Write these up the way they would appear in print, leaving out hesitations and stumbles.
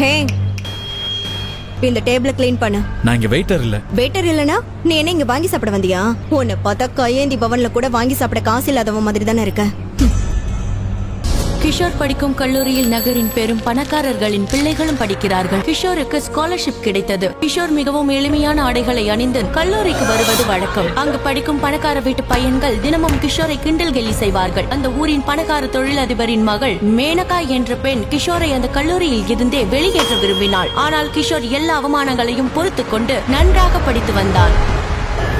ஹே, இந்த டேபிள க்ளீன் பண்ணு. நான் இங்க வெயிட்டர் இல்ல. வெயிட்டர் இல்லனா நீ என்ன இங்க வாங்கி சாப்பிட வந்தியா? உன்னை பார்த்தா கையேந்தி பவன்ல கூட வாங்கி சாப்பிட காசு இல்லாதவன் மாதிரி தானே இருக்க. கிஷோர் படிக்கும் கல்லூரியில் நகரின் பெரும் பணக்காரர்களின் பிள்ளைகளும் படிக்கிறார்கள். கிஷோருக்கு ஸ்காலர்ஷிப் கிடைத்தது. கிஷோர் மிகவும் எளிமையான ஆடைகளை அணிந்து கல்லூரிக்கு வருவது வழக்கம். அங்கு படிக்கும் பணக்கார வீட்டு பையன்கள் தினமும் கிஷோரை கிண்டல் கேலி செய்வார்கள். அந்த ஊரின் பணக்கார தொழிலதிபரின் மகள் மேனகா என்ற பெண் கிஷோரை அந்த கல்லூரியில் இருந்தே வெளியேற்ற விரும்பினாள். ஆனால் கிஷோர் எல்லா அவமானங்களையும் பொறுத்துக் கொண்டு நன்றாக படித்து வந்தான்.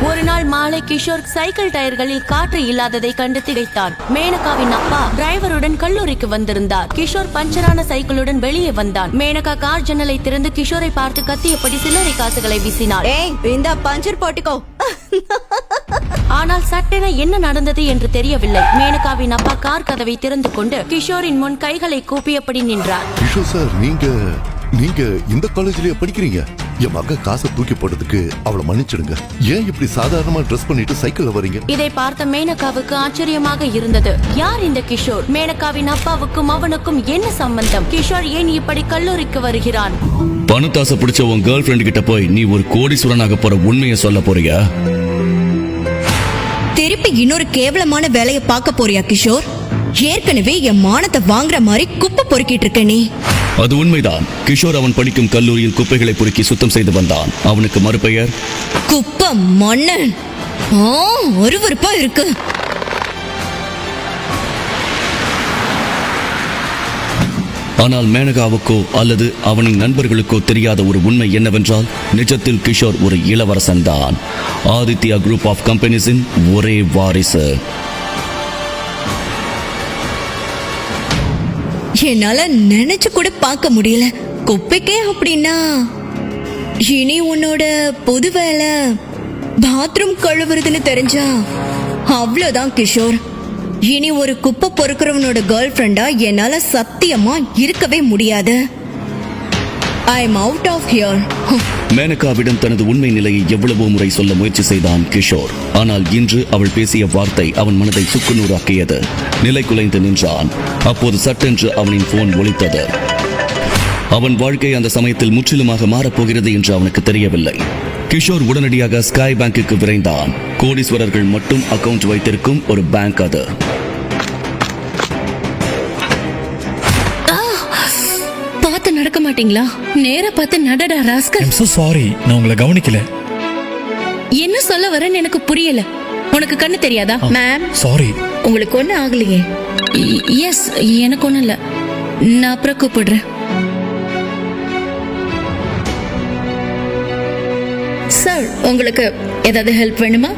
ஒரு நாள் மாலை கிஷோர் சைக்கிள் டயர்களில் காற்று இல்லாததை கண்டு திகைத்தான். மேனகாவின் அப்பா டிரைவருடன் கல்லூரிக்கு வந்திருந்தார். கிஷோர் பஞ்சரான சைக்கிளுடன் வெளியே வந்தான். மேனகா கார் ஜன்னலை திறந்து கிஷோரை பார்த்து கத்தியபடி சில்லறை காசுகளை வீசினாள். இந்த பஞ்சர் போட்டுக்கோ. ஆனால் சட்டென என்ன நடந்தது என்று தெரியவில்லை. மேனகாவின் அப்பா கார் கதவை திறந்து கொண்டு கிஷோரின் முன் கைகளை கூப்பியபடி நின்றார். கிஷோர் சார், நீங்க இந்த காலேஜ்லயே படிக்கிறீங்க? என் மக காசை தூக்கி போட்டதுக்கு அவளை மன்னிச்சிடுங்க. ஏன் இப்படி சாதாரணமா ட்ரெஸ் பண்ணிட்டு சைக்கிள்ல வரீங்க? இதை பார்த்த மேனகாவுக்கு ஆச்சரியமாக இருந்தது. யார் இந்த கிஷோர்? மேனகாவின் அப்பாவுக்கும் அவனுக்கும் என்ன சம்பந்தம்? கிஷோர் ஏன் இப்படி கல்லூரிக்கு வருகிறான்? பணத்தாசை பிடிச்ச உன் கேர்ள் ஃபிரெண்ட் கிட்ட போய் நீ ஒரு கோடீஸ்வரனாக போற உண்மையை சொல்ல போறியா? திருப்பி இன்னொரு கேவலமான வேலையை பார்க்க போறியா கிஷோர்? ஏற்கனவே என் மானத்தை வாங்குற மாதிரி குப்பை பொறுக்கிட்டு இருக்க நீ. அது உண்மைதான். கிஷோர் அவன் படிக்கும் கல்லூரியில் குப்பைகளை பொறுக்கி சுத்தம் செய்து வந்தான். அவனுக்கு மறுபெயர் குப்பை மன்னன். ஒருவருப்பா இருக்கு. ஆனால் மேனகாவுக்கோ அல்லது அவனின் நண்பர்களுக்கோ தெரியாத ஒரு உண்மை என்னவென்றால், நிஜத்தில் கிஷோர் ஒரு இளவரசன் தான். ஆதித்யா குரூப் ஆஃப் கம்பெனிஸின் ஒரே வாரிசு. என்னால நினைச்சு கூட பார்க்க முடியல. குப்பைக்கே அப்படின்னா இனி உன்னோட புது வேலை பாத்ரூம் கழுவுறதுன்னு தெரிஞ்சா அவ்வளவுதான் கிஷோர். இனி ஒரு குப்பை பொறுக்கிறவனோட கேர்ள் ஃப்ரெண்டா என்னால சத்தியமா இருக்கவே முடியாது. I am out of here. மேனகாவிடம் தனது உண்மை நிலையை எவ்வளவோ முறை சொல்ல முயற்சி செய்தான் கிஷோர். ஆனால் இன்று அவள் பேசிய வார்த்தை அவன் மனதை சுக்குநூறாக்கியது. நிலை குலைந்து நின்றான். அப்போது சட்டென்று அவனின் போன் ஒலித்தது. அவன் வாழ்க்கை அந்த சமயத்தில் முற்றிலுமாக மாறப்போகிறது என்று அவனுக்கு தெரியவில்லை. கிஷோர் உடனடியாக ஸ்கை பேங்குக்கு விரைந்தான். கோடீஸ்வரர்கள் மட்டும் அக்கவுண்ட் வைத்திருக்கும் ஒரு பேங்க் அது. நடக்க மாட்டீங்களா? நேரா பார்த்து நடடா ராஸ்கல். I'm so sorry, நான் உங்களை கவனிக்கல. என்ன சொல்ல வரேன்னு எனக்கு புரியல. உனக்கு கண்ணு தெரியாதா? Ma'am sorry. உங்களுக்கு ஒண்ணு ஆகலையே? எஸ், எனக்கு ஒண்ணு இல்ல. நான் அப்புறம் கூப்பிடுறேன். சார், உங்களுக்கு ஏதாவது ஹெல்ப் வேணுமா?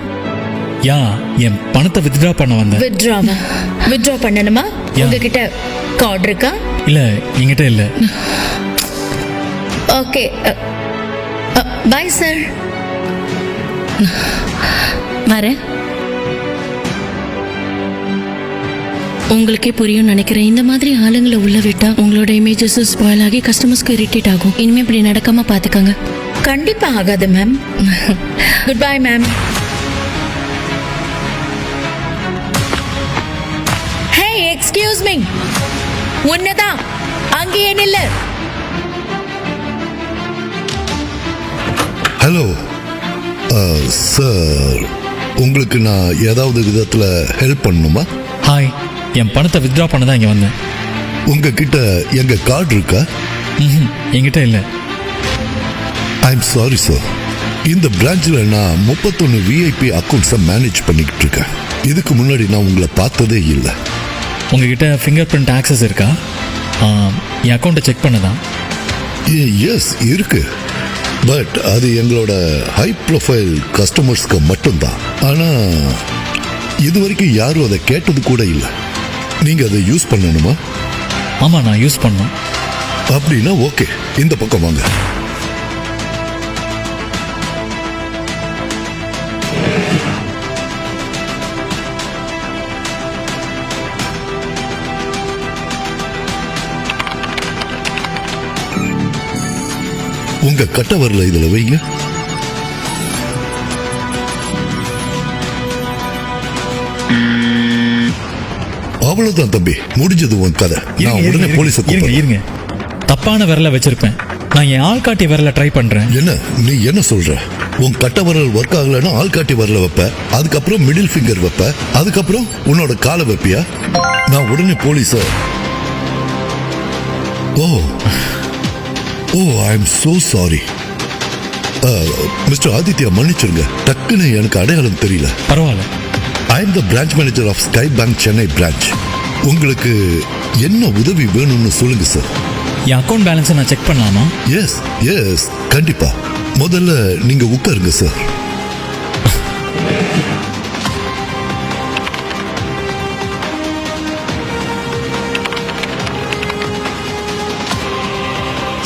யா, என் பணத்தை வித்ட்ரா பண்ண வந்தேன். வித்ட்ரா பண்ணணுமா? உங்ககிட்ட கார்டு இருக்கா? இல்ல, என்கிட்ட இல்ல. Okay, bye sir. வரேன். உங்களுக்கே புரியும் நினைக்கிறேன். இந்த மாதிரி ஆளுங்களை உள்ள விட்டா உங்களோட இமேஜஸ் ஸ்பாயில் ஆகி கஸ்டமர்ஸ்க்கு இரிட்டேட் ஆகும். இனிமே இப்படி நடக்காம பாத்துக்கோங்க. கண்டிப்பா ஆகாது ma'am. Good bye ma'am. Hey, excuse me. உன்னதான் அங்கேயே நில்லு. ஹலோ சார், உங்களுக்கு நான் ஏதாவது விதத்துல ஹெல்ப் பண்ணணுமா? ஹாய், என் பணத்தை வித்ட்ரா பண்ண தான் இங்க வந்தேன். உங்ககிட்ட எங்க கார்டு இருக்கா? என்கிட்ட இல்ல. I am sorry sir. இந்த பிரான்ச்ல நான் 31 விஐபி அக்கௌண்ட்ஸை மேனேஜ் பண்ணிக்கிட்டு இருக்கேன். இதுக்கு முன்னாடி நான் உங்களை பார்த்ததே இல்லை. உங்ககிட்ட ஃபிங்கர் பிரிண்ட் ஆக்சஸ் இருக்கா? என் அக்கௌண்ட்டை செக் பண்ணதான். எஸ் இருக்கு. பட் அது எங்களோட ஹை ப்ரொஃபைல் கஸ்டமர்ஸ்க்கு மட்டும்தான். ஆனா இது வரைக்கும் யாரும் அதை கேட்டது கூட இல்லை. நீங்க அதை யூஸ் பண்ணணுமா? ஆமா, நான் யூஸ் பண்ணணும். அப்படின்னா ஓகே, இந்த பக்கம் வாங்க. உங்க கட்ட வரல இதுல வைங்க. அவ்வளவுதான் தம்பி, முடிஞ்சது உன் கதை. நான் உடனே போலீஸை இருங்க. தப்பான விரலை வச்சிருப்பேன். நான் என் ஆள்காட்டி விரலை ட்ரை பண்றேன். என்ன நீ என்ன சொல்ற? உன் கட்ட விரல் ஒர்க் ஆகலைன்னா ஆள்காட்டி விரல வைப்ப, அதுக்கப்புறம் மிடில் ஃபிங்கர் வைப்ப, அதுக்கப்புறம் உன்னோட காலை வைப்பியா? நான் உடனே போலீஸ. Oh oh I am so sorry mister Aditya, மன்னிச்சிருங்க. டக்குன்னு எனக்கு அடையாளம் தெரியல. பரவாயில்ல. I am the branch manager of Sky Bank Chennai branch. உங்களுக்கு என்ன உதவி வேணும்னு சொல்லுங்க சார். என் அக்கௌண்ட் பேலன்ஸை நான் செக் பண்ணலாமா? எஸ் எஸ் கண்டிப்பா. முதல்ல நீங்க உட்காருங்க சார்.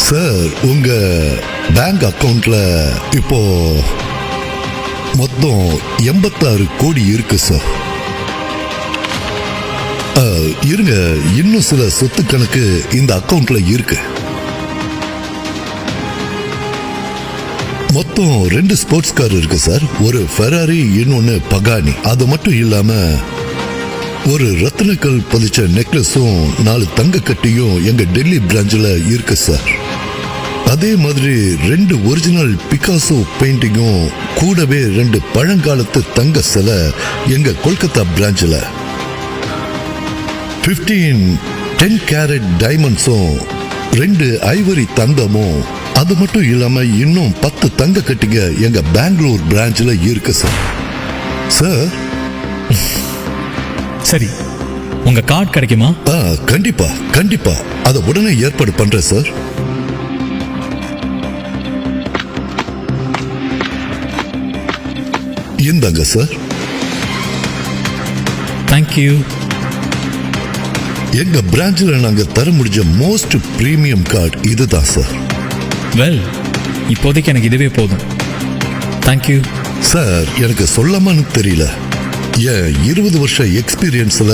சார், உங்க பேங்க் அக்கவுண்ட்ல இப்போ மொத்தம் 86 கோடி இருக்கு சார். இருங்க, இன்னும் சில சொத்து கணக்கு இந்த அக்கவுண்ட்ல இருக்கு. மொத்தம் 2 ஸ்போர்ட்ஸ் கார் இருக்கு சார். ஒரு ஃபெராரி, இன்னொன்னு பகானி. அது மட்டும் இல்லாம ஒரு ரத்தினக்கல் பதிச்ச நெக்லஸும் 4 தங்க கட்டியும் எங்க டெல்லி பிரான்ச்ல இருக்கு சார். அதே மாதிரி 2 ஒரிஜினல் பிகாசோ பெயிண்டிங்கும் கூடவே 2 பழங்காலத்து தங்க சிலை எங்க கொல்கத்தா பிரான்ச்ல. 15 10 கேரட் டைமண்ட்ஸும் 2 ஐவரி தங்கமும், அது மட்டும் இல்லாம இன்னும் 10 தங்க கட்டிங்க எங்க பெங்களூர் பிரான்ச்ல இருக்கு சார். சார், சரி, உங்க கார்டு கிடைக்குமா? கண்டிப்பா கண்டிப்பா, அதை உடனே ஏற்பாடு பண்றேன் சார். இந்தாங்க சார். தேங்க்யூ. எங்க பிரான்ச்ல நாங்க தர முடிஞ்ச மோஸ்ட் பிரீமியம் கார்டு இதுதான் சார். வெல், இப்போதைக்கு எனக்கு இதுவே போதும். தேங்க்யூ. சார், எனக்கு சொல்லாமன்னு தெரியல, என் 20 வருஷ எக்ஸ்பீரியன்ஸ்ல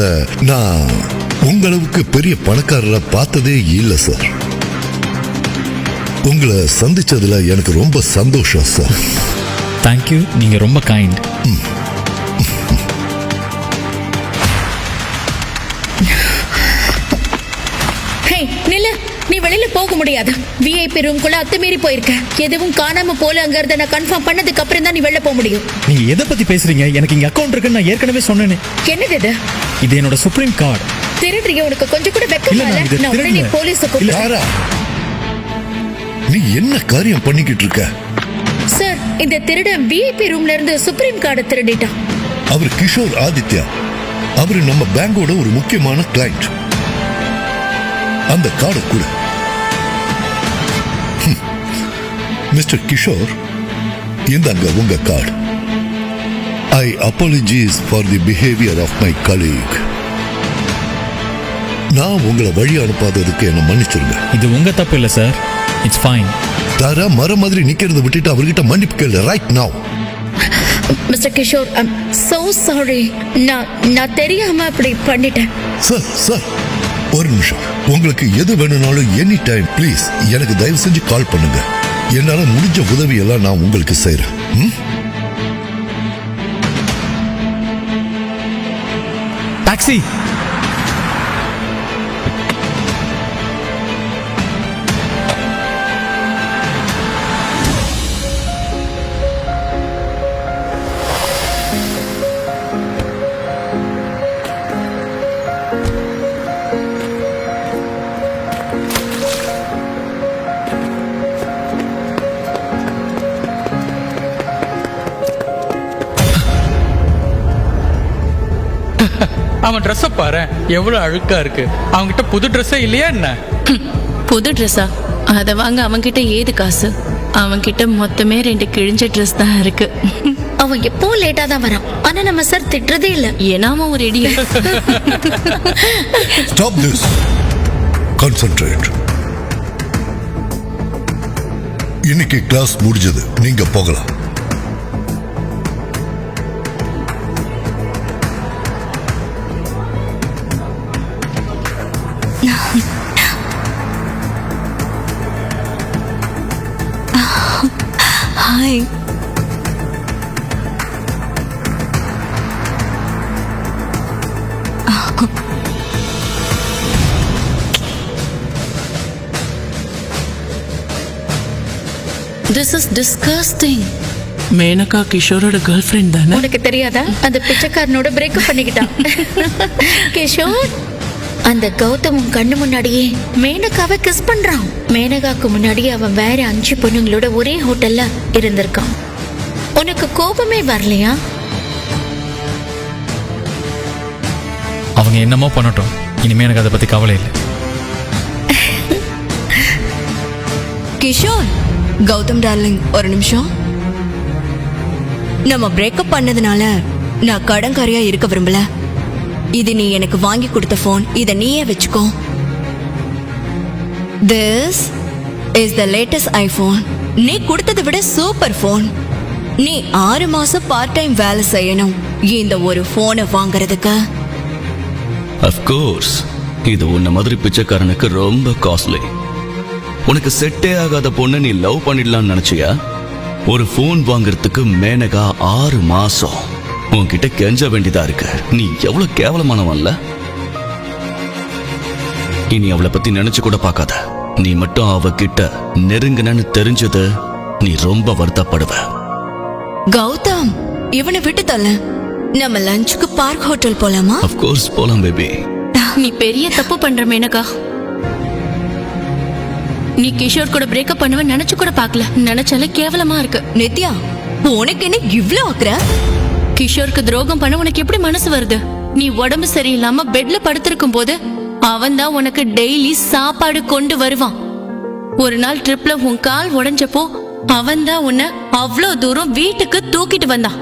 நான் உங்களவுக்கு பெரிய பணக்காரரை பார்த்ததே இல்லை சார். உங்களை சந்திச்சதுல எனக்கு ரொம்ப சந்தோஷம் சார். தேங்க்யூ, நீங்க ரொம்ப கைண்ட். நில்லு, நீ வெளியில போக முடியாது. விஐபி ரூம்குள்ள அத்துமீறி போயிருக்க. எதுவும் காணாம போல அங்கறத நான் கன்ஃபார்ம் பண்ணதுக்கு அப்புறம் தான் நீ வெளில போக முடியும். நீங்க எதை பத்தி பேசுறீங்க? எனக்கு இங்க அக்கவுண்ட் இருக்குன்னு நான் ஏற்கனவே சொன்னேனே. என்னது இது? இது என்னோட சுப்ரீம் கார்டு. திருடுறிய? உனக்கு கொஞ்சம் கூட வெக்கம் இல்ல, இல்ல? நான் இது நான் உடனே திருடல. போலீஸுக்கு. யாரா? நீ என்ன காரியம் பண்ணிக்கிட்டு இருக்க? சார், இந்த திருடன் விஐபி ரூம்ல இருந்து சுப்ரீம் கார்டு திருடிட்டான். அவர் கிஷோர் ஆதித்யா. அவரு நம்ம பேங்கோட ஒரு முக்கியமான கிளைண்ட். அந்த கார்டு கூட. மிஸ்டர் கிஷோர், இந்தாங்க உங்க card. I apologise for the behaviour of my colleague. நான் உங்களை வழி அனுப்பாததுக்கு என்ன மன்னிச்சிருங்க. இது உங்க தப்பு இல்ல சார். It's fine. தாரா, மர மாதிரி நிக்கிறத விட்டுட்டு அவர்கிட்ட மன்னிப்பு கேளு right now. Mister Kishore, I'm so sorry. நான் தெரியாம அப்படி பண்ணிட்டேன். சார், ஒரு நிமிஷம். உங்களுக்கு எது வேணும்னாலும் எனி டைம் ப்ளீஸ் எனக்கு தயவு செஞ்சு கால் பண்ணுங்க. என்னால முடிஞ்ச உதவி எல்லாம் நான் உங்களுக்கு செய்யறேன். டாக்ஸி. அவன் ட்ரெஸ்ஸை பாரு, எவ்வளவு அழுக்கா இருக்கு. அவன்கிட்ட புது ட்ரெஸ்ஸே இல்லையா என்ன? புது ட்ரெஸ்ஸா? அதை வாங்க அவன்கிட்ட ஏது காசு? அவன்கிட்ட மொத்தமே 2 கிழிஞ்ச ட்ரெஸ் தான் இருக்கு. அவன் எப்பவும் லேட்டா தான் வரான். ஆனா நம்ம சார் திட்டுறதே இல்ல. ஏன்னா அவன் ஒரு இடியட். Stop this. கான்சென்ட்ரேட். இன்னைக்கு கிளாஸ் முடிஞ்சது, நீங்க போகலாம். Hi. This is disgusting. Menaka கிஷோரோட கேர்ள் ஃப்ரெண்ட் தானே? உனக்கு தெரியாதா? அந்த பிச்சைக்காரனோட பிரேக்கப் பண்ணிக்கிட்டான். கிஷோர், அந்த கௌதம் உன் கண்ணு முன்னாடியே மேனகாவை கிஸ் பண்றான். மேனகாக்கு முன்னாடி அவன் வேற 5 பொண்ணுங்களோட ஒரே ஹோட்டல்ல இருந்திருக்கான். உனக்கு கோபமே வரலையா? அவங்க என்னமோ பண்ணட்டும், இனிமே எனக்கு அதை பத்தி கவலை இல்லை. கிஷோர், கௌதம் டார்லிங், ஒரு நிமிஷம். நம்ம பிரேக்கப் பண்ணதுனால நான் கடன்காரியா இருக்க விரும்பல. இது நீ எனக்கு வாங்கி கொடுத்த போன், இத நீயே வச்சுக்கோ. This is the latest iPhone. நீ கொடுத்ததை விட சூப்பர் போன். நீ 6 மாசம் பார்ட் டைம் வேலை செய்யணும் இந்த ஒரு போனை வாங்குறதுக்கு. அஃப்கோர்ஸ், இது உன்ன மாதிரி பிச்சைக்காரனுக்கு ரொம்ப காஸ்ட்லி. உனக்கு செட்டே ஆகாத பொண்ணை நீ லவ் பண்ணிடலாம்னு நினைச்சியா? ஒரு போன் வாங்குறதுக்கு மேனகா 6 மாசம் உன்கிட்ட கெஞ்ச வேண்டியதா இருக்கு. நீ எவ்வளவு கேவலமானவன்ல. இனி அவளை பத்தி நினைச்சு கூட பார்க்காத. நீ மட்டும் அவகிட்ட நெருங்கினு தெரிஞ்சது நீ ரொம்ப வருத்தப்படுவ. கௌதம், இவனை விட்டு தள்ள. நம்ம லஞ்சுக்கு பார்க் ஹோட்டல் போலாமா? அஃப்கோர்ஸ் போலாம் பேபி. நீ பெரிய தப்பு பண்ற மேனகா. நீ கிஷோர் கூட பிரேக்கப் பண்ணுவ நினைச்சு கூட பார்க்கல. நினைச்சாலே கேவலமா இருக்கு. நித்யா, உனக்கு என்ன இவ்ளோ ஆக்குற? கிஷோருக்கு துரோகம் பண்ண உனக்கு எப்படி மனசு வருது? நீ உடம்பு சரியில்லாம பெட்ல படுத்திருக்கும் போது அவன் தான் உனக்கு டெய்லி சாப்பாடு கொண்டு வருவான். ஒரு நாள் ட்ரிப்ல உன் கால் உடைஞ்சப்போ அவன் தான் உன்னை அவ்வளோ தூரம் வீட்டுக்கு தூக்கிட்டு வந்தான்.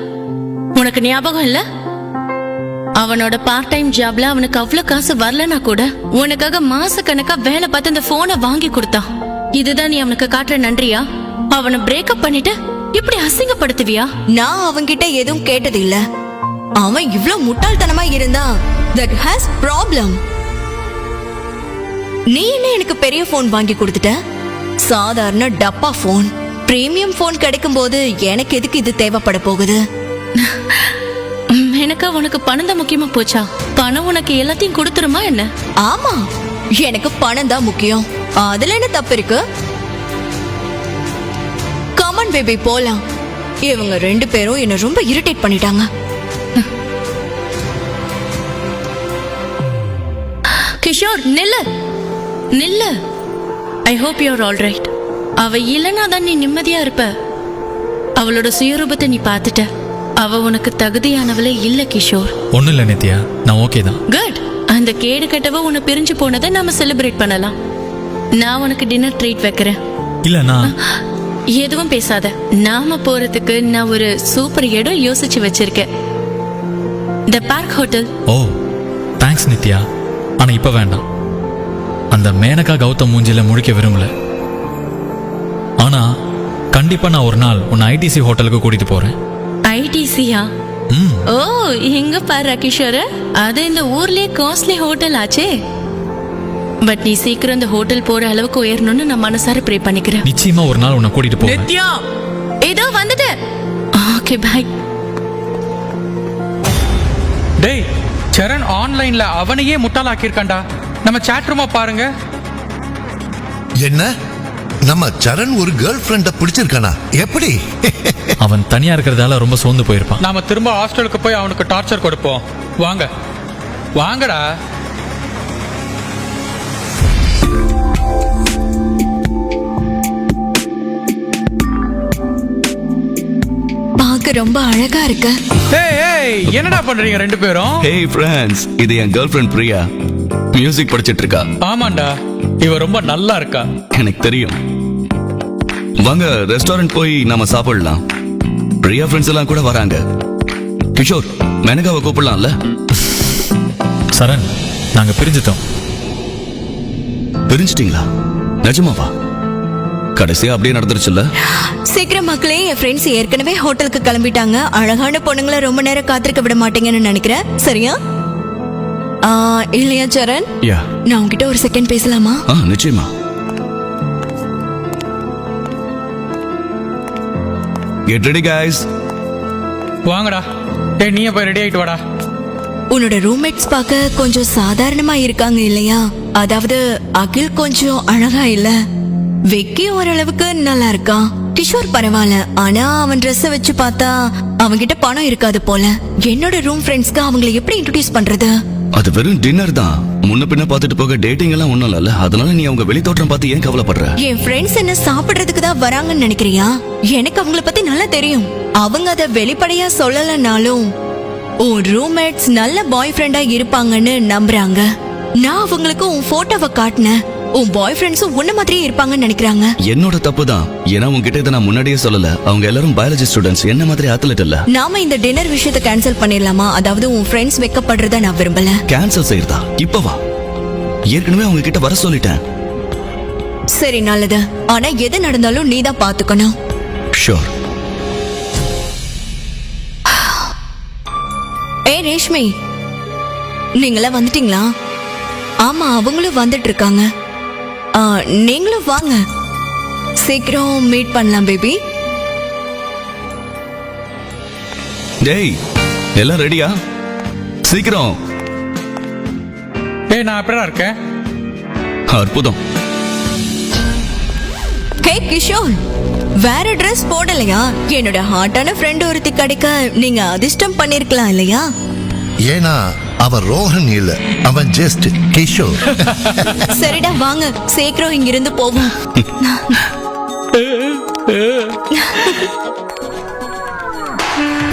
உனக்கு ஞாபகம் இல்ல? அவனோட பார்ட் டைம் ஜாப்ல அவனுக்கு அவ்வளவு காசு வரலனா கூட உனக்காக மாச கணக்கா வேலை பார்த்து அந்த போனை வாங்கி கொடுத்தான். இதுதான் நீ அவனுக்கு காட்டுற நன்றியா? அவனை பிரேக்கப் பண்ணிட்டு இப்படி அசிங்கப்படுத்துவியா? நான் அவன்கிட்ட எதுவும் கேட்டது இல்ல. அவன் இவ்ளோ முட்டாள்தனமா இருந்தா that has problem. நீ என்ன எனக்கு பெரிய போன் வாங்கி கொடுத்துட்ட? சாதாரண டப்பா போன். பிரீமியம் போன் கிடைக்கும் போது எனக்கு எதுக்கு இது தேவைப்பட போகுது? எனக்கா உனக்கு பணம் தான் முக்கியமா போச்சா? பணம் உனக்கு எல்லாத்தையும் கொடுத்துருமா என்ன? ஆமா, எனக்கு பணம் தான் முக்கியம். அதுல என்ன தப்பு இருக்கு? கமன் பேபி, போலாம். இவங்க 2 பேரும் என்ன ரொம்ப இரிட்டேட் பண்ணிட்டாங்க. கிஷோர், நில்லு நில்லு. I hope you are all right. அவ இல்லைன்னா தான் நீ நிம்மதியா இருப்ப. அவளோட சுயரூபத்தை நீ பார்த்துட்ட. அவ உனக்கு தகுதியானவளே இல்ல கிஷோர். ஒன்றும் இல்லை நித்யா, நான் ஓகே தான். குட். அந்த கேடு கட்டவ உன்னை பிரிஞ்சு போனதை நாம செலிப்ரேட் பண்ணலாம். நான் உனக்கு டின்னர் ட்ரீட் வைக்கிறேன். இல்லை, நான் எதுவும் பேசாத. நாம போறதுக்கு நான் ஒரு சூப்பர் இடம் யோசிச்சு வச்சிருக்கேன். தி பார்க் ஹோட்டல். ஓ, தேங்க்ஸ் நித்யா. ஆனால் இப்போ வேண்டாம். அந்த மேனகா கௌதம் மூஞ்சில முழிக்க விரும்பல. ஆனால் கண்டிப்பாக நான் ஒரு நாள் உன்னை ஐடிசி ஹோட்டலுக்கு கூட்டிகிட்டு போகிறேன். ஐடிசியா? ஓ, எங்க பாரு கிஷோர், அது இந்த ஊர்லயே காஸ்ட்லி ஹோட்டல் ஆச்சே. பட் நீ சீக்கிரம் இந்த ஹோட்டல் போற அளவுக்கு உயரணும்னு நான் மனசார ப்ரே பண்ணிக்கிறேன். நிச்சயமா ஒரு நாள் உன்னை கூட்டிட்டு போறேன். நித்யா, ஏதோ வந்துட்டு. Okay, bye. டேய், சரண் ஆன்லைன்ல அவனையே முட்டாளாக்கியிருக்கான்டா. நம்ம சாட் ரூமா பாருங்க. என்ன, நம்ம சரண் ஒரு கேர்ள் ஃப்ரெண்ட பிடிச்சிருக்கானா? எப்படி? அவன் தனியா இருக்கிறதால ரொம்ப சோர்ந்து போயிருப்பான். நாம திரும்ப ஹாஸ்டலுக்கு போய் அவனுக்கு டார்ச்சர் கொடுப்போம். வாங்க வாங்கடா. பார்க்க ரொம்ப அழகா இருக்க. ஏய், என்னடா பண்றீங்க 2 பேரும்? ஹே ஃப்ரெண்ட்ஸ், இது என் கேர்ள் ஃப்ரெண்ட் பிரியா. மியூசிக் படிச்சிட்டு இருக்கா. ஆமாண்டா, இவ ரொம்ப நல்லா இருக்கா. எனக்கு தெரியும். வாங்க ரெஸ்டாரண்ட் போய் நாம சாப்பிடலாம். பிரியா ஃப்ரெண்ட்ஸ் எல்லாம் கூட வராங்க. கிஷோர், மேனகாவை கூப்பிடலாம்ல? சரண், நாங்க பிரிஞ்சுட்டோம். பிரிஞ்சிட்டீங்களா? நிஜமாவா? கடைசியா அப்படியே நடந்துருச்சுல்ல? சீக்கிரம் மக்களே, என் ஃப்ரெண்ட்ஸ் ஏற்கனவே ஹோட்டலுக்கு கிளம்பிட்டாங்க. அழகான பொண்ணுங்களை ரொம்ப நேரம் காத்திருக்க விட மாட்டீங்கன்னு நினைக்கிறேன். சரியா? இல்லையா சரண்? யா. நான் உங்ககிட்ட ஒரு செகண்ட் பேசலாமா? நிச்சயமா. Get ready guys. வாங்கடா. டேய், நீயே போய் ரெடி ஆயிட்டு வாடா. உன்னோட ரூம்மேட்ஸ் பார்க்க கொஞ்சம் சாதாரணமா இருக்காங்க இல்லையா? அதாவது அகில் கொஞ்சம் அழகா இல்ல. விக்கி ஓரளவுக்கு நல்லா இருக்கான். கிஷோர் பரவாயில்ல. ஆனா அவன் ட்ரெஸ் வச்சு பார்த்தா அவன்கிட்ட பணம் இருக்காது போல. என்னோட ரூம் ஃப்ரெண்ட்ஸ்க்கு அவங்களை எப்படி இன்ட்ரோடியூஸ் பண்றது? அது வெறும் டின்னர் தான். முன்ன பின்ன பார்த்துட்டு போக டேட்டிங் எல்லாம் ஒண்ணும் இல்ல. அதனால நீ அவங்க வெளி தோற்றம் பார்த்து ஏன் கவலைப்படுற? என் ஃப்ரெண்ட்ஸ் என்ன சாப்பிடுறதுக்கு தான் வராங்கன்னு நினைக்கிறியா? எனக்கு அவங்கள பத்தி நல்லா தெரியும். அவங்க அத வெளிப்படையா சொல்லலனாலும் உன் ரூம்மேட்ஸ் நல்ல பாய் ஃப்ரெண்டா இருப்பாங்கன்னு நம்புறாங்க. நான் அவங்களுக்கு உன் போட்டோவை காட்டினேன். உன் பாய் ஃப்ரெண்ட்ஸும் உன்ன மாதிரியே இருப்பாங்கன்னு நினைக்கிறாங்க. என்னோட தப்பு தான். ஏன்னா உங்ககிட்ட இதை நான் முன்னாடியே சொல்லல. அவங்க எல்லாரும் பயாலஜி ஸ்டூடெண்ட்ஸ், என்ன மாதிரி அத்லெட் இல்ல. நாம இந்த டின்னர் விஷயத்தை கேன்சல் பண்ணிடலாமா? அதாவது உன் ஃப்ரெண்ட்ஸ் வெக்கப்படுறத நான் விரும்பல. கேன்சல் செய்யறதா? இப்ப வா. ஏற்கனவே அவங்க கிட்ட வர சொல்லிட்டேன். சரி, நல்லது. ஆனா எது நடந்தாலும் நீ தான் பாத்துக்கணும். ஷூர். ஏய் ரேஷ்மி, நீங்களா வந்துட்டீங்களா? ஆமா, அவங்களும் வந்துட்டு இருக்காங்க. நீங்களும் வாங்க, சீக்கிரம் மீட் பண்ணலாம் பேபி. டேய், எல்லாம் ரெடியா? சீக்கிரம். நான் எப்படா இருக்கேன்? அற்புதம். ஹே கிஷோர், வேற ட்ரெஸ் போடலையா? என்னோட ஹாட்டான ஃப்ரெண்ட் ஒருத்தி கிடைக்க நீங்க அதிர்ஷ்டம் பண்ணிருக்கலாம் இல்லையா? ஏன்னா அவன் ரோஹன் இல்ல, அவன் ஜஸ்ட் கிஷோர். சரிடா, வாங்க சீக்கிரம் இங்கிருந்து போவோம்.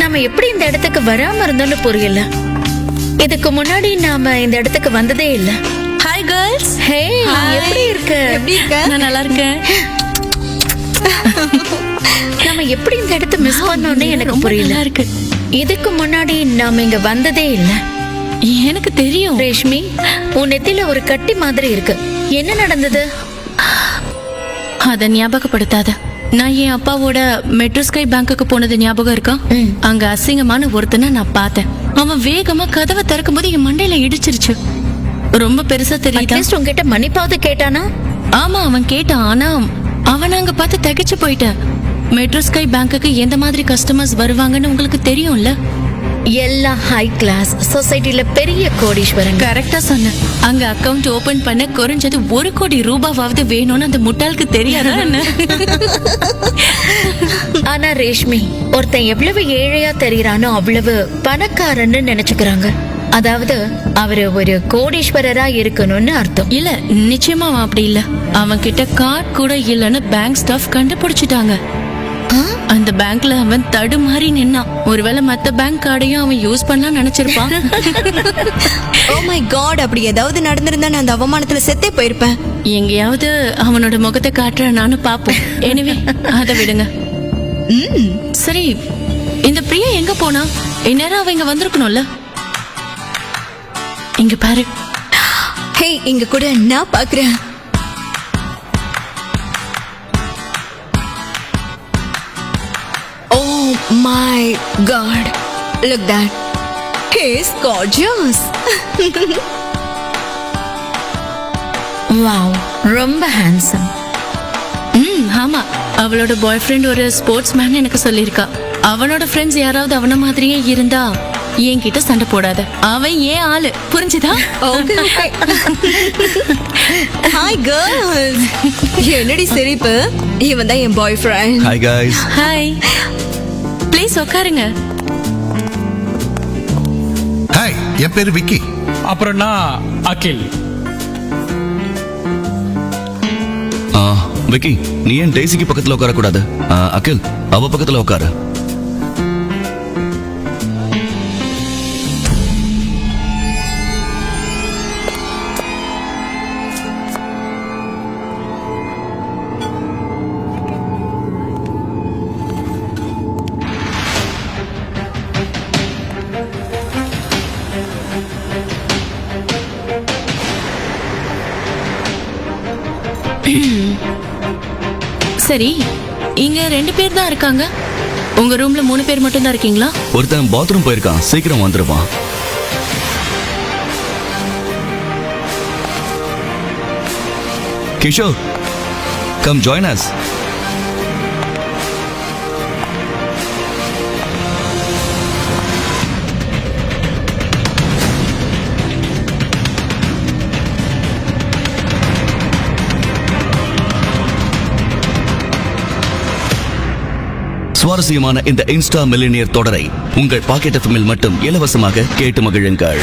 நாம எப்படி இந்த இடத்துக்கு வராம இருந்தோம்னு புரியல. இதுக்கு முன்னாடி நாம இந்த இடத்துக்கு வந்ததே இல்ல. Hi girls. ஹே, எப்படி இருக்க? எப்படி இருக்க? நான் நல்லா இருக்கேன். நாம எப்படி இந்த இடத்த மிஸ் பண்ணோம்னு எனக்கு ரொம்ப புரியல. நல்லா இருக்கு. இதுக்கு முன்னாடி நாம இங்க வந்ததே இல்ல. எனக்கு தெரியும். ரேஷ்மி, உன் நெத்தில ஒரு கட்டி மாதிரி இருக்கு. என்ன நடந்தது? அத ஞாபகப்படுத்தாத. நான் என் அப்பாவோட மெட்ரோ ஸ்கை பேங்குக்கு போனது ஞாபகம் இருக்கா? அங்க அசிங்கமான ஒருத்தனை நான் பார்த்தேன். அவன் வேகமா கதவை திறக்கும் போது என் மண்டையில இடிச்சிருச்சு. ரொம்ப பெருசா தெரியுதா? அட்லீஸ்ட் உன்கிட்ட மன்னிப்பாவது கேட்டானா? ஆமா, அவன் கேட்டான். ஆனா அவன் அங்க பார்த்து திகைச்சு போயிட்டேன். மெட்ரோ ஸ்கை பேங்குக்கு எந்த மாதிரி கஸ்டமர்ஸ் வருவாங்கன்னு உங்களுக்கு தெரியும்ல. எல்லாம் ஹை கிளாஸ் சொசைட்டில பெரிய கோடீஸ்வரங்க. கரெக்டா சொன்ன. அங்க அக்கவுண்ட் ஓபன் பண்ண குறைஞ்சது 1 கோடி ரூபாவது வேணும்னு அந்த முட்டாளுக்கு தெரியாதா என்ன? ஆனா ரேஷ்மி, ஒருத்தன் எவ்வளவு ஏழையா தெரியறானோ அவ்வளவு பணக்காரன்னு நினைச்சுக்கிறாங்க. அதாவது அவரு ஒரு கோடீஸ்வரரா இருக்கணும்னு அர்த்தம். இல்ல, நிச்சயமா அவன் அப்படி இல்ல. அவன் கிட்ட கார்டு கூட இல்லன்னு பேங்க் ஸ்டாஃப் கண்டுபிடிச்சிட்டாங்க. அந்த பேங்க்ல அவன் தடுமாறி நின்னான். ஒருவேளை மத்த பேங்க் கார்டையும் அவன் யூஸ் பண்ணலாம் நினைச்சிருப்பான். ஓ மை காட், அப்படி ஏதாவது நடந்திருந்தா நான் அந்த அவமானத்துல செத்தே போயிருப்பேன். எங்கேயாவது அவனோட முகத்தை காட்டுற நானும் பாப்போம். எனிவே, அதை விடுங்க. சரி, இந்த பிரியா எங்க போனா? இந்நேரம் அவ இங்க வந்திருக்கணும்ல. இங்க பாரு. ஹே, இங்க கூட நான் பாக்குறேன். Oh my god, look that. He's gorgeous. Wow, ரொம்ப ஹேண்ட்ஸம். ஆமா, அவளோட பாய் ஃப்ரெண்ட் ஒரு ஸ்போர்ட்ஸ் மேன் எனக்கு சொல்லியிருக்கா. அவனோட ஃப்ரெண்ட்ஸ் யாராவது அவன மாதிரியே இருந்தா என்கிட்ட சண்டை போடாத. அவன் ஏன் ஆளு, புரிஞ்சுதா? Hi girls. என்னடி சிரிப்பு? இவன் தான் என் boyfriend. Hi guys. Hi, please உட்காருங்க. ஹாய், என் பேரு விக்கி. அப்புறம் நான் அகில். விக்கி, நீ ஏன் டெய்ஸிக்கு பக்கத்துல உட்கார கூடாது? அகில், அவ பக்கத்துல உட்காரு. சரி, இங்க 2 பேர் தான் இருக்காங்க. உங்க ரூம்ல 3 பேர் மட்டும் தான் இருக்கீங்களா? ஒருத்தன் பாத்ரூம் போயிருக்கான், சீக்கிரம் வந்துருவான். Kishore, come join us. சுவாரஸ்யமான இந்த இன்ஸ்டா மில்லினியர் தொடரை உங்கள் பாக்கெட் எஃப்எம்மில் மட்டும் இலவசமாக கேட்டு மகிழுங்கள்.